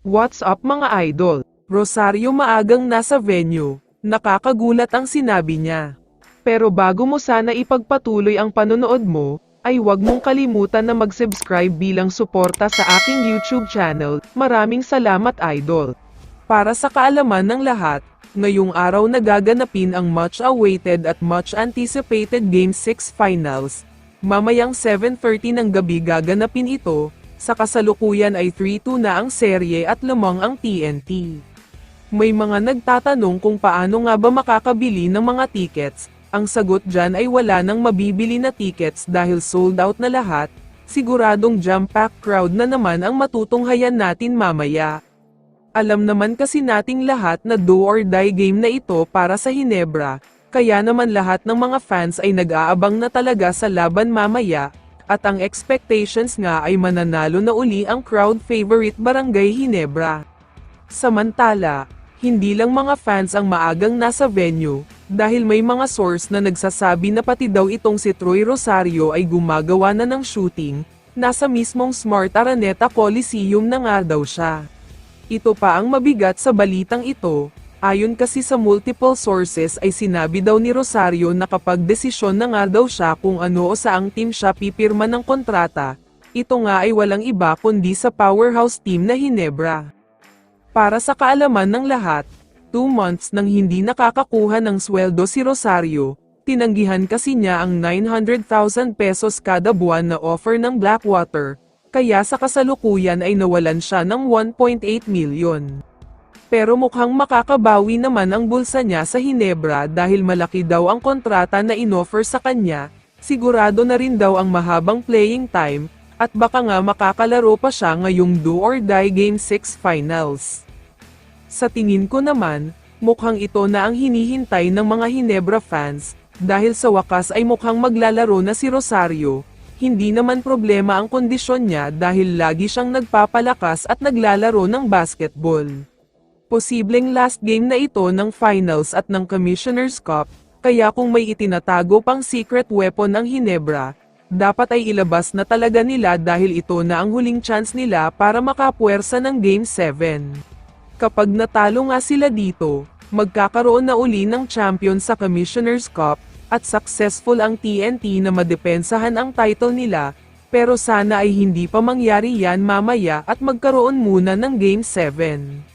What's up mga idol? Rosario maagang nasa venue, nakakagulat ang sinabi niya. Pero bago mo sana ipagpatuloy ang panonood mo, ay huwag mong kalimutan na mag-subscribe bilang suporta sa aking YouTube channel. Maraming salamat idol. Para sa kaalaman ng lahat, ngayong araw nagaganapin ang much-awaited at much-anticipated Game 6 Finals. Mamayang 7:30 ng gabi gaganapin ito. Sa kasalukuyan ay 3-2 na ang serye at lamang ang TNT. May mga nagtatanong kung paano nga ba makakabili ng mga tickets. Ang sagot dyan ay wala nang mabibili na tickets dahil sold out na lahat. Siguradong jam-pack crowd na naman ang matutunghayan natin mamaya. Alam naman kasi nating lahat na do or die game na ito para sa Hinebra, kaya naman lahat ng mga fans ay nag-aabang na talaga sa laban mamaya. At ang expectations nga ay mananalo na uli ang crowd favorite Barangay Hinebra. Samantala, hindi lang mga fans ang maagang nasa venue, dahil may mga source na nagsasabi na pati daw itong si Troy Rosario ay gumagawa na ng shooting, nasa mismong Smart Araneta Coliseum na nga daw siya. Ito pa ang mabigat sa balitang ito. Ayon kasi sa multiple sources ay sinabi daw ni Rosario na kapag desisyon na nga daw siya kung ano o saang team siya pipirma ng kontrata, ito nga ay walang iba kundi sa powerhouse team na Hinebra. Para sa kaalaman ng lahat, 2 months nang hindi nakakakuha ng sweldo si Rosario, tinanggihan kasi niya ang 900,000 pesos kada buwan na offer ng Blackwater, kaya sa kasalukuyan ay nawalan siya ng 1.8 million. Pero mukhang makakabawi naman ang bulsa niya sa Hinebra dahil malaki daw ang kontrata na inoffer sa kanya, sigurado na rin daw ang mahabang playing time, at baka nga makakalaro pa siya ngayong do or die Game 6 Finals. Sa tingin ko naman, mukhang ito na ang hinihintay ng mga Hinebra fans, dahil sa wakas ay mukhang maglalaro na si Rosario. Hindi naman problema ang kondisyon niya dahil lagi siyang nagpapalakas at naglalaro ng basketball. Posibleng last game na ito ng finals at ng Commissioner's Cup, kaya kung may itinatago pang secret weapon ang Hinebra, dapat ay ilabas na talaga nila dahil ito na ang huling chance nila para makapuwersa ng Game 7. Kapag natalo nga sila dito, magkakaroon na uli ng champion sa Commissioner's Cup, at successful ang TNT na madepensahan ang title nila, pero sana ay hindi pa mangyari yan mamaya at magkaroon muna ng Game 7.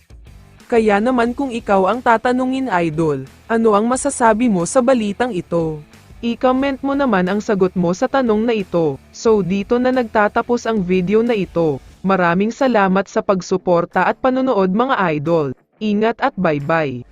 Kaya naman kung ikaw ang tatanungin idol, ano ang masasabi mo sa balitang ito? I-comment mo naman ang sagot mo sa tanong na ito. So dito na nagtatapos ang video na ito. Maraming salamat sa pagsuporta at panonood mga idol. Ingat at bye-bye.